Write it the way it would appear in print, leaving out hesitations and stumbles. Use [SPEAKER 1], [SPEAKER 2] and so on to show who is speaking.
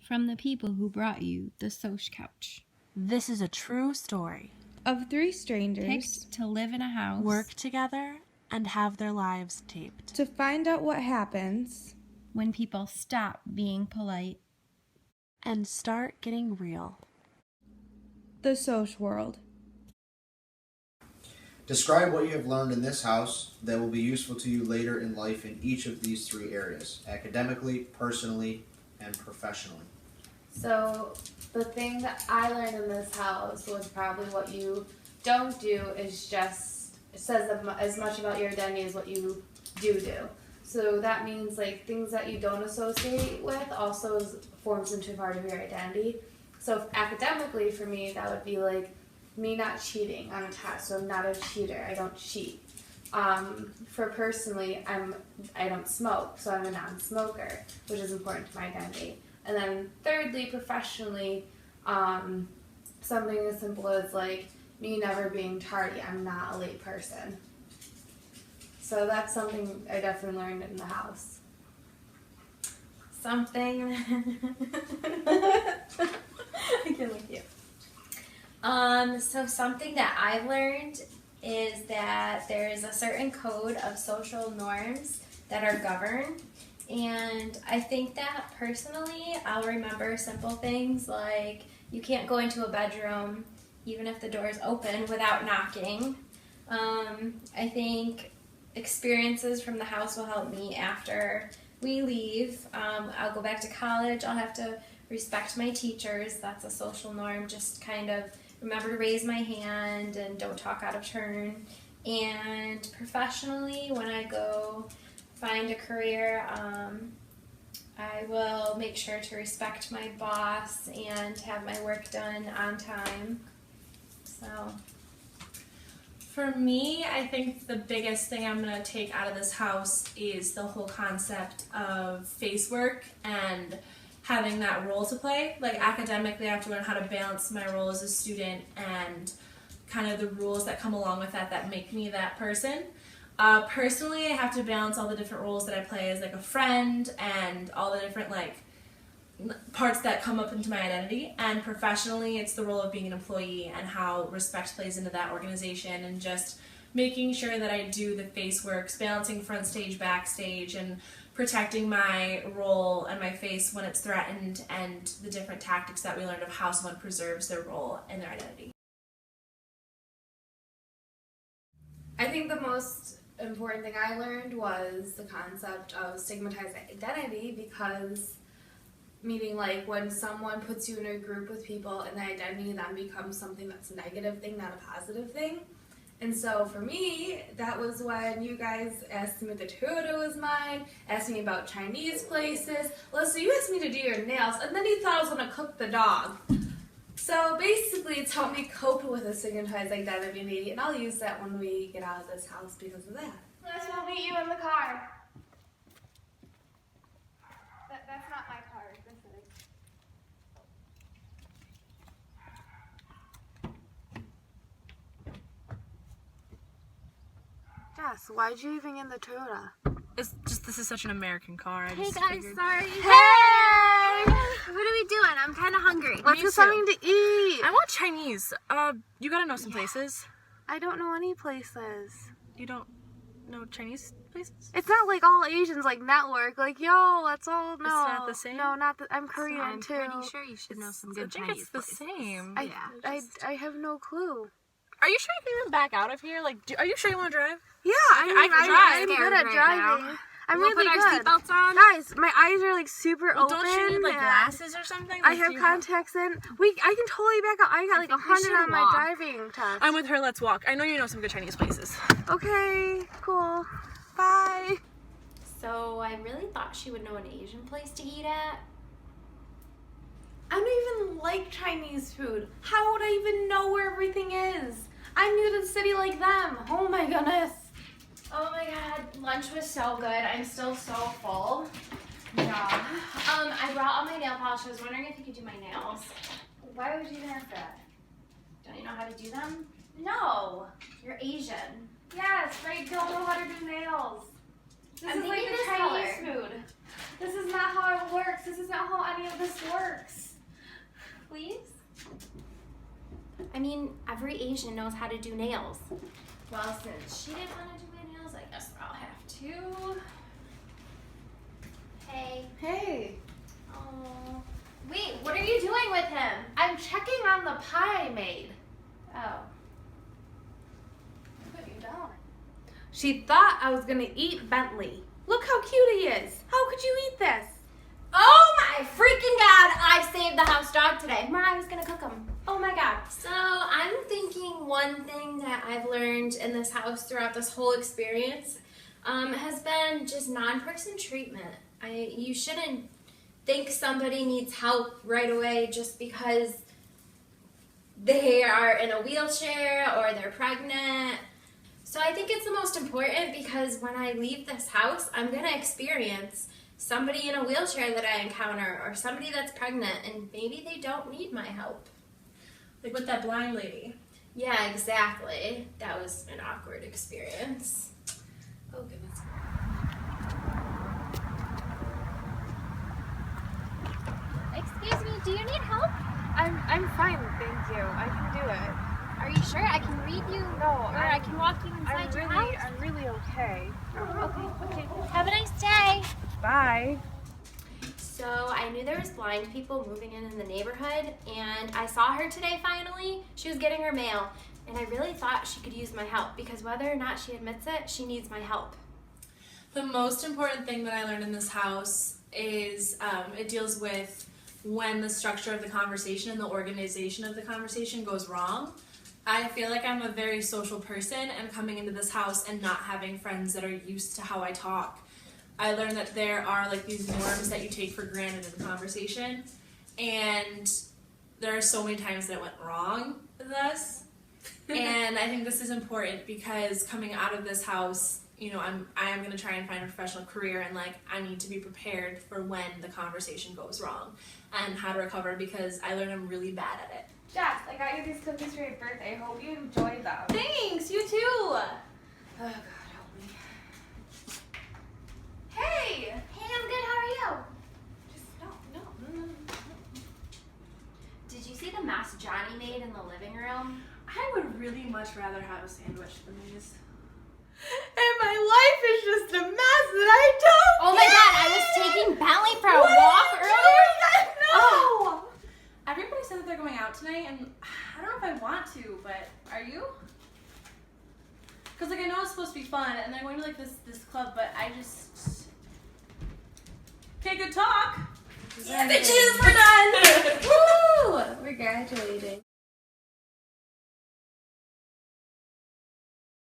[SPEAKER 1] from the people who brought you the Soch couch.
[SPEAKER 2] This is a true story
[SPEAKER 3] of 3 strangers
[SPEAKER 1] picked to live in a house,
[SPEAKER 2] work together, and have their lives taped
[SPEAKER 3] to find out what happens
[SPEAKER 1] when people stop being polite
[SPEAKER 2] and start getting real.
[SPEAKER 3] The Soch world.
[SPEAKER 4] Describe what you have learned in this house that will be useful to you later in life in each of these 3 areas: academically, personally, and professionally.
[SPEAKER 5] So the thing that I learned in this house was probably what you don't do is just, it says as much about your identity as what you do. So that means like things that you don't associate with also forms into part of your identity. So academically for me, that would be like me not cheating on a test. So I'm not a cheater. I don't cheat. For personally, I don't smoke, so I'm a non-smoker, which is important to my identity. And then thirdly, professionally, something as simple as like me never being tardy. I'm not a late person. So that's something I definitely learned in the house.
[SPEAKER 6] Something I can look you. So something that I've learned is that there is a certain code of social norms that are governed. And I think that personally, I'll remember simple things like you can't go into a bedroom even if the door is open without knocking. I think experiences from the house will help me after we leave. I'll go back to college. I'll have to respect my teachers. That's a social norm. Just kind of remember to raise my hand and don't talk out of turn. And professionally, when I go find a career, I will make sure to respect my boss and have my work done on time. So
[SPEAKER 7] for me, I think the biggest thing I'm going to take out of this house is the whole concept of face work and having that role to play. Like academically, I have to learn how to balance my role as a student and kind of the rules that come along with that make me that person. Personally, I have to balance all the different roles that I play as like a friend and all the different like parts that come up into my identity. And professionally, it's the role of being an employee and how respect plays into that organization and just making sure that I do the face works, balancing front stage, backstage, and protecting my role and my face when it's threatened, and the different tactics that we learned of how someone preserves their role and their identity.
[SPEAKER 5] I think the most important thing I learned was the concept of stigmatized identity, because meaning like when someone puts you in a group with people and the identity then becomes something that's a negative thing, not a positive thing. And so for me, that was when you guys asked me if the Toyota was mine, asked me about Chinese places. Alyssa, you asked me to do your nails, and then you thought I was going to cook the dog. So basically, it's helped me cope with a stigmatized identity, and I'll use that when we get out of this house because of that.
[SPEAKER 8] Let's we'll meet you in the car. That's not my car. This is.
[SPEAKER 3] Jess, why'd you even get in the Toyota?
[SPEAKER 2] It's just, this is such an American car.
[SPEAKER 8] Hey guys, sorry.
[SPEAKER 3] Hey!
[SPEAKER 8] What are we doing? I'm kind of hungry.
[SPEAKER 3] Let's get something to eat.
[SPEAKER 2] I want Chinese. You gotta know some places.
[SPEAKER 3] I don't know any places.
[SPEAKER 2] You don't know Chinese places?
[SPEAKER 3] It's not like all Asians like network. Like, yo, let's all know.
[SPEAKER 2] It's not the same?
[SPEAKER 3] No, not the. I'm Korean
[SPEAKER 6] so I'm
[SPEAKER 3] too.
[SPEAKER 6] pretty sure you should know some good
[SPEAKER 2] I think
[SPEAKER 6] Chinese
[SPEAKER 2] it's the
[SPEAKER 6] places.
[SPEAKER 2] same.
[SPEAKER 3] I have no clue.
[SPEAKER 2] Are you sure you can even back out of here? Like, are you sure you want to drive?
[SPEAKER 3] Yeah,
[SPEAKER 2] I can drive.
[SPEAKER 3] I'm good at
[SPEAKER 6] right
[SPEAKER 3] driving.
[SPEAKER 6] now.
[SPEAKER 3] I'm
[SPEAKER 6] We'll
[SPEAKER 3] really
[SPEAKER 6] put our
[SPEAKER 3] good.
[SPEAKER 6] seatbelts on.
[SPEAKER 3] Guys, my eyes are like super
[SPEAKER 2] Well,
[SPEAKER 3] open.
[SPEAKER 2] don't you need like
[SPEAKER 3] and
[SPEAKER 2] glasses or something?
[SPEAKER 3] I
[SPEAKER 2] Like,
[SPEAKER 3] have
[SPEAKER 2] do you
[SPEAKER 3] contacts in. I can totally back out. I got like
[SPEAKER 6] think we
[SPEAKER 3] 100
[SPEAKER 6] should
[SPEAKER 3] on my
[SPEAKER 6] walk.
[SPEAKER 3] driving test.
[SPEAKER 2] I'm with her. Let's walk. I know you know some good Chinese places.
[SPEAKER 3] Okay, cool. Bye.
[SPEAKER 6] So I really thought she would know an Asian place to eat at.
[SPEAKER 5] I don't even like Chinese food. How would I even know where everything is? I'm new to the city like them. Oh my goodness.
[SPEAKER 8] Oh my god, lunch was so good. I'm still so full.
[SPEAKER 5] Yeah.
[SPEAKER 8] I brought all my nail polish. I was wondering if you could do my nails.
[SPEAKER 5] Why would you even ask that?
[SPEAKER 8] Don't you know how to do them?
[SPEAKER 5] No.
[SPEAKER 8] You're Asian.
[SPEAKER 5] Yes, but I don't know how to do nails. This
[SPEAKER 8] I'm
[SPEAKER 5] is like
[SPEAKER 8] thinking
[SPEAKER 5] the
[SPEAKER 8] this
[SPEAKER 5] Chinese
[SPEAKER 8] color.
[SPEAKER 5] food. This is not how it works. This is not how any of
[SPEAKER 8] this works.
[SPEAKER 6] Please? I mean, every Asian knows how to do nails. Well, since she didn't want to do my nails, I guess I'll have to. Hey.
[SPEAKER 5] Hey,
[SPEAKER 6] Oh. Wait, what are you doing with him?
[SPEAKER 5] I'm checking on the pie I made.
[SPEAKER 6] Oh.
[SPEAKER 8] Put you down.
[SPEAKER 3] She thought I was gonna eat Bentley. Look how cute he is. How could you eat this?
[SPEAKER 6] Oh my freaking god, I saved the house dog today. Mariah was gonna cook him. Oh my god. So I'm thinking one thing that I've learned in this house throughout this whole experience has been just non-person treatment. You shouldn't think somebody needs help right away just because they are in a wheelchair or they're pregnant. So I think it's the most important because when I leave this house, I'm gonna experience somebody in a wheelchair that I encounter or somebody that's pregnant and maybe they don't need my help.
[SPEAKER 7] Like with that blind lady.
[SPEAKER 6] Yeah, exactly. That was an awkward experience.
[SPEAKER 7] Oh goodness.
[SPEAKER 9] Excuse me, do you need help?
[SPEAKER 3] I'm fine, thank you. I can do it.
[SPEAKER 9] Are you sure? I can read you, or I can walk you inside your house.
[SPEAKER 3] I'm really okay.
[SPEAKER 9] Okay. Have a nice day.
[SPEAKER 3] Bye.
[SPEAKER 6] So I knew there was blind people moving in the neighborhood and I saw her today finally. She was getting her mail and I really thought she could use my help because whether or not she admits it, she needs my help.
[SPEAKER 7] The most important thing that I learned in this house is it deals with when the structure of the conversation and the organization of the conversation goes wrong. I feel like I'm a very social person and coming into this house and not having friends that are used to how I talk. I learned that there are like these norms that you take for granted in conversation and there are so many times that it went wrong with us. And I think this is important because coming out of this house, you know, I am going to try and find a professional career and like I need to be prepared for when the conversation goes wrong and how to recover because I learned I'm really bad at it.
[SPEAKER 8] Jess, I got you these cookies for your birthday. I hope you enjoyed them.
[SPEAKER 7] Thanks, you too.
[SPEAKER 8] Oh God, help me. Hey!
[SPEAKER 9] Hey, I'm good. How are you?
[SPEAKER 8] Just no.
[SPEAKER 6] Did you see the mess Johnny made in the living room?
[SPEAKER 7] I would really much rather have a sandwich than these.
[SPEAKER 3] And my life is just a mess that I don't
[SPEAKER 6] Oh my god, I was taking Bentley for a walk earlier.
[SPEAKER 7] Oh! Everybody said that they're going out tonight, and I don't know if I want to, but are you? Because like I know it's supposed to be fun, and they're going to like this club, but I just. Okay, good talk.
[SPEAKER 6] Bitches, we're done.